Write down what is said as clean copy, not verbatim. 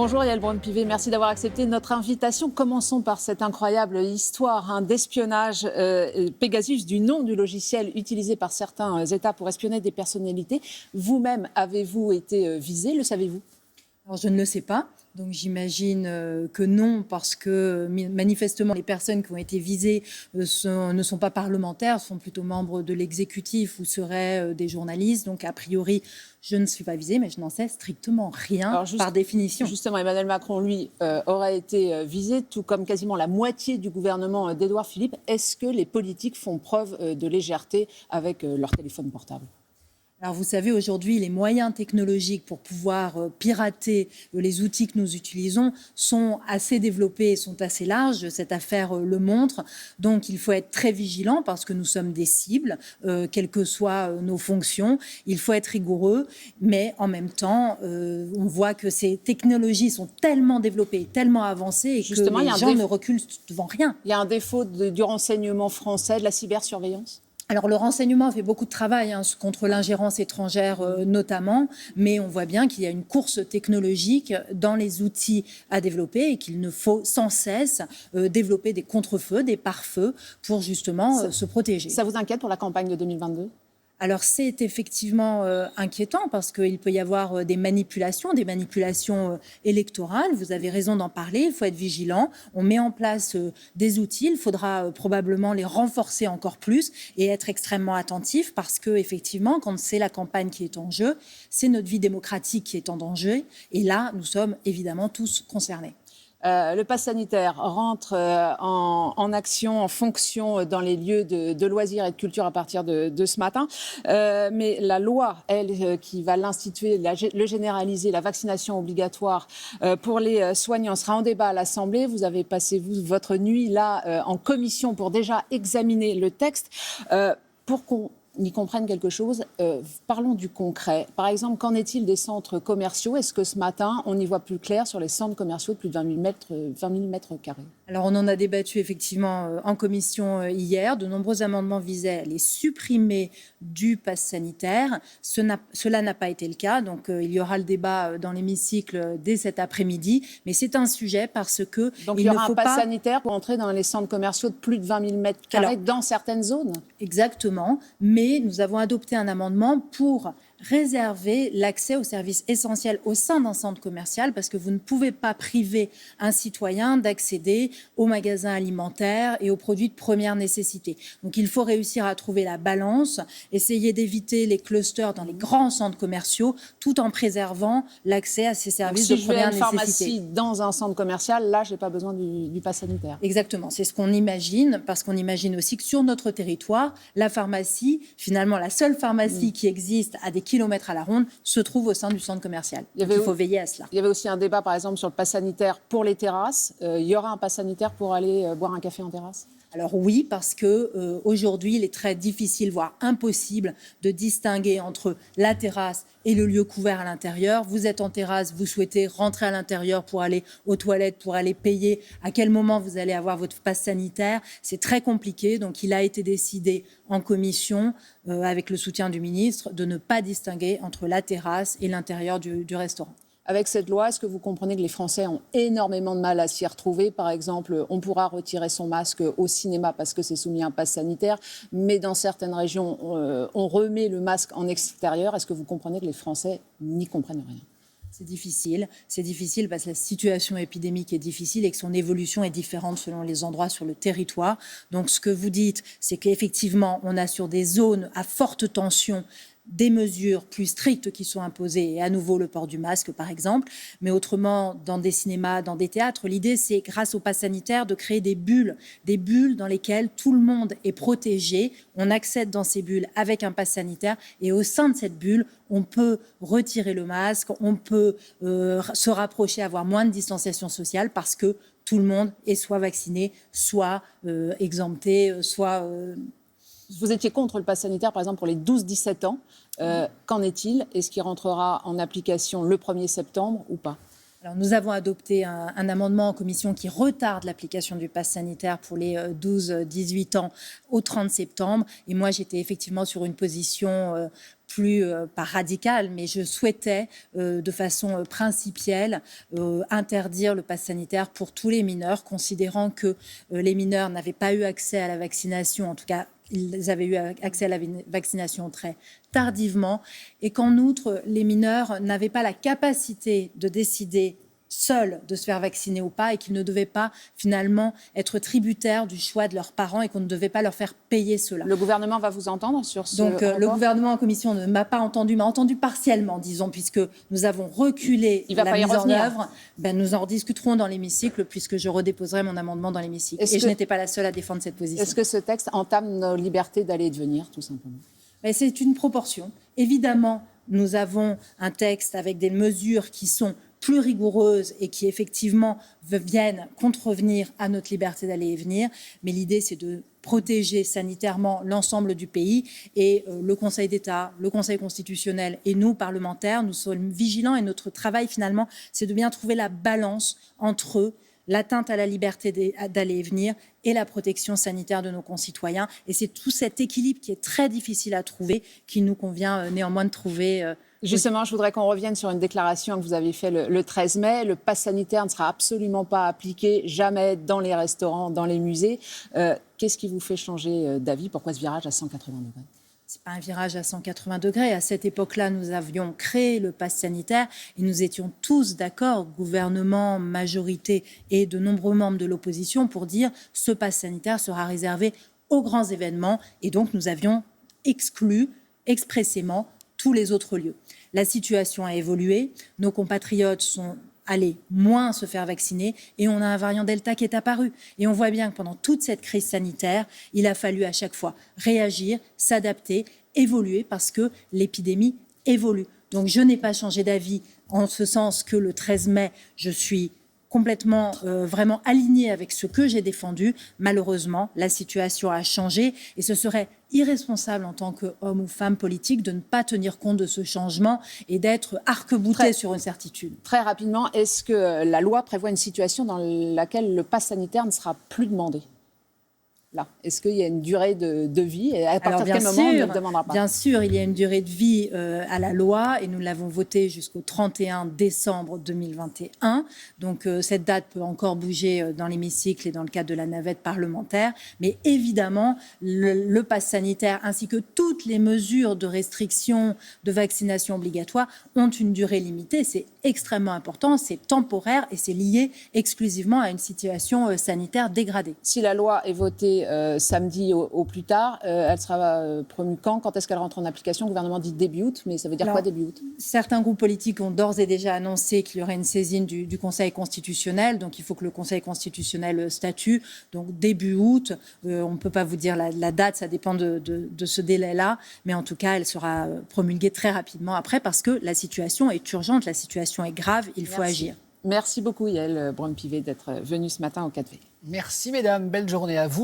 Bonjour Yael Braun-Pivet, merci d'avoir accepté notre invitation. Commençons par cette incroyable histoire d'espionnage Pegasus, du nom du logiciel utilisé par certains États pour espionner des personnalités. Vous-même, avez-vous été visé, le savez-vous? Alors, je ne le sais pas. Donc j'imagine que non, parce que manifestement les personnes qui ont été visées ne sont pas parlementaires, sont plutôt membres de l'exécutif ou seraient des journalistes. Donc a priori, je ne suis pas visée, mais je n'en sais strictement rien par définition. Justement, Emmanuel Macron, lui, aurait été visé, tout comme quasiment la moitié du gouvernement d'Édouard Philippe. Est-ce que les politiques font preuve de légèreté avec leur téléphone portable ? Alors vous savez, aujourd'hui, les moyens technologiques pour pouvoir pirater les outils que nous utilisons sont assez développés, sont assez larges. Cette affaire le montre. Donc il faut être très vigilant parce que nous sommes des cibles, quelles que soient nos fonctions. Il faut être rigoureux, mais en même temps, on voit que ces technologies sont tellement développées, tellement avancées et justement, que les gens ne reculent devant rien. Il y a un défaut du renseignement français, de la cybersurveillance ? Alors, le renseignement fait beaucoup de travail contre l'ingérence étrangère notamment, mais on voit bien qu'il y a une course technologique dans les outils à développer et qu'il ne faut sans cesse développer des contre-feux, des pare-feux pour justement se protéger. Ça vous inquiète pour la campagne de 2022 ? Alors c'est effectivement inquiétant parce qu'il peut y avoir des manipulations électorales. Vous avez raison d'en parler, il faut être vigilant. On met en place des outils, il faudra probablement les renforcer encore plus et être extrêmement attentif parce que effectivement, quand c'est la campagne qui est en jeu, c'est notre vie démocratique qui est en danger. Et là, nous sommes évidemment tous concernés. Le pass sanitaire rentre en action, en fonction dans les lieux de loisirs et de culture à partir de ce matin. Mais la loi, elle, qui va l'instituer, le généraliser, la vaccination obligatoire pour les soignants, sera en débat à l'Assemblée. Vous avez passé, votre nuit là en commission pour déjà examiner le texte. Pour qu'on y comprennent quelque chose, parlons du concret. Par exemple, qu'en est-il des centres commerciaux ? Est-ce que ce matin, on y voit plus clair sur les centres commerciaux de plus de 20 000 mètres carrés ? Alors, on en a débattu effectivement en commission hier. De nombreux amendements visaient à les supprimer du pass sanitaire. Cela n'a pas été le cas. Donc, il y aura le débat dans l'hémicycle dès cet après-midi. Mais c'est un sujet parce que donc, il y aura un pass sanitaire pour entrer dans les centres commerciaux de plus de 20 000 mètres carrés dans certaines zones ? Exactement. Mais nous avons adopté un amendement pour réserver l'accès aux services essentiels au sein d'un centre commercial parce que vous ne pouvez pas priver un citoyen d'accéder aux magasins alimentaires et aux produits de première nécessité. Donc il faut réussir à trouver la balance, essayer d'éviter les clusters dans les grands centres commerciaux tout en préservant l'accès à ces services de première nécessité. Si je vais à une pharmacie dans un centre commercial, là, je n'ai pas besoin du pass sanitaire. Exactement, c'est ce qu'on imagine parce qu'on imagine aussi que sur notre territoire, la pharmacie, finalement la seule pharmacie qui existe à des kilomètres à la ronde, se trouve au sein du centre commercial. Il faut veiller à cela. Il y avait aussi un débat, par exemple, sur le pass sanitaire pour les terrasses. Il y aura un pass sanitaire pour aller boire un café en terrasse ? Alors oui, parce que aujourd'hui, il est très difficile, voire impossible, de distinguer entre la terrasse et le lieu couvert à l'intérieur. Vous êtes en terrasse, vous souhaitez rentrer à l'intérieur pour aller aux toilettes, pour aller payer. À quel moment vous allez avoir votre passe sanitaire ? C'est très compliqué. Donc il a été décidé en commission, avec le soutien du ministre, de ne pas distinguer entre la terrasse et l'intérieur du restaurant. Avec cette loi, est-ce que vous comprenez que les Français ont énormément de mal à s'y retrouver ? Par exemple, on pourra retirer son masque au cinéma parce que c'est soumis à un pass sanitaire, mais dans certaines régions, on remet le masque en extérieur. Est-ce que vous comprenez que les Français n'y comprennent rien ? C'est difficile parce que la situation épidémique est difficile et que son évolution est différente selon les endroits sur le territoire. Donc ce que vous dites, c'est qu'effectivement, on a sur des zones à forte tension des mesures plus strictes qui sont imposées, et à nouveau le port du masque par exemple, mais autrement dans des cinémas, dans des théâtres, l'idée c'est grâce au pass sanitaire de créer des bulles dans lesquelles tout le monde est protégé, on accède dans ces bulles avec un pass sanitaire et au sein de cette bulle, on peut retirer le masque, on peut se rapprocher, avoir moins de distanciation sociale parce que tout le monde est soit vacciné, soit exempté, soit... Vous étiez contre le pass sanitaire, par exemple, pour les 12-17 ans. Qu'en est-il ? Est-ce qu'il rentrera en application le 1er septembre ou pas ? Alors, nous avons adopté un amendement en commission qui retarde l'application du pass sanitaire pour les 12-18 ans au 30 septembre. Et moi, j'étais effectivement sur une position plus, pas radicale, mais je souhaitais de façon principielle interdire le pass sanitaire pour tous les mineurs, considérant que les mineurs n'avaient pas eu accès à la vaccination, en tout cas ils avaient eu accès à la vaccination très tardivement, et qu'en outre, les mineurs n'avaient pas la capacité de décider seuls de se faire vacciner ou pas, et qu'ils ne devaient pas finalement être tributaires du choix de leurs parents et qu'on ne devait pas leur faire payer cela. Le gouvernement va vous entendre sur ce Donc rapport ? le gouvernement en commission ne m'a pas entendu, m'a entendu partiellement, disons, puisque nous avons reculé la mise en œuvre. Nous en discuterons dans l'hémicycle, puisque je redéposerai mon amendement dans l'hémicycle. Et je n'étais pas la seule à défendre cette position. Est-ce que ce texte entame nos libertés d'aller et de venir, tout simplement ? C'est une proportion. Évidemment, nous avons un texte avec des mesures qui sont plus rigoureuses et qui effectivement viennent contrevenir à notre liberté d'aller et venir. Mais l'idée, c'est de protéger sanitairement l'ensemble du pays. Et le Conseil d'État, le Conseil constitutionnel et nous, parlementaires, nous sommes vigilants. Et notre travail, finalement, c'est de bien trouver la balance entre l'atteinte à la liberté d'aller et venir et la protection sanitaire de nos concitoyens. Et c'est tout cet équilibre qui est très difficile à trouver, qu'il nous convient néanmoins de trouver. Justement, je voudrais qu'on revienne sur une déclaration que vous avez faite le 13 mai. Le pass sanitaire ne sera absolument pas appliqué, jamais dans les restaurants, dans les musées. Qu'est-ce qui vous fait changer d'avis ? Pourquoi ce virage à 180 degrés ? Ce n'est pas un virage à 180 degrés. À cette époque-là, nous avions créé le pass sanitaire et nous étions tous d'accord, gouvernement, majorité et de nombreux membres de l'opposition, pour dire ce pass sanitaire sera réservé aux grands événements. Et donc, nous avions exclu expressément tous les autres lieux. La situation a évolué. Nos compatriotes sont allés moins se faire vacciner et on a un variant Delta qui est apparu. Et on voit bien que pendant toute cette crise sanitaire, il a fallu à chaque fois réagir, s'adapter, évoluer parce que l'épidémie évolue. Donc je n'ai pas changé d'avis en ce sens que le 13 mai, je suis complètement vraiment alignée avec ce que j'ai défendu. Malheureusement, la situation a changé et ce serait irresponsable en tant qu'homme ou femme politique de ne pas tenir compte de ce changement et d'être arc-bouté sur une certitude. Très rapidement, est-ce que la loi prévoit une situation dans laquelle le pass sanitaire ne sera plus demandé ? Là, est-ce qu'il y a une durée de vie et à partir de quel moment on ne le demandera pas ? Bien sûr, il y a une durée de vie à la loi et nous l'avons votée jusqu'au 31 décembre 2021. Donc cette date peut encore bouger dans l'hémicycle et dans le cadre de la navette parlementaire. Mais évidemment, le pass sanitaire ainsi que toutes les mesures de restriction de vaccination obligatoire ont une durée limitée. C'est extrêmement important, c'est temporaire et c'est lié exclusivement à une situation sanitaire dégradée. Si la loi est votée samedi au plus tard, elle sera promue quand ? Quand est-ce qu'elle rentre en application ? Le gouvernement dit début août, mais ça veut dire quoi début août ? Certains groupes politiques ont d'ores et déjà annoncé qu'il y aurait une saisine du Conseil constitutionnel, donc il faut que le Conseil constitutionnel statue. Donc début août, on ne peut pas vous dire la date, ça dépend de ce délai-là, mais en tout cas, elle sera promulguée très rapidement après parce que la situation est urgente, la situation est grave, il faut agir. Merci beaucoup Yaël Braun-Pivet d'être venue ce matin au 4V. Merci mesdames, belle journée à vous.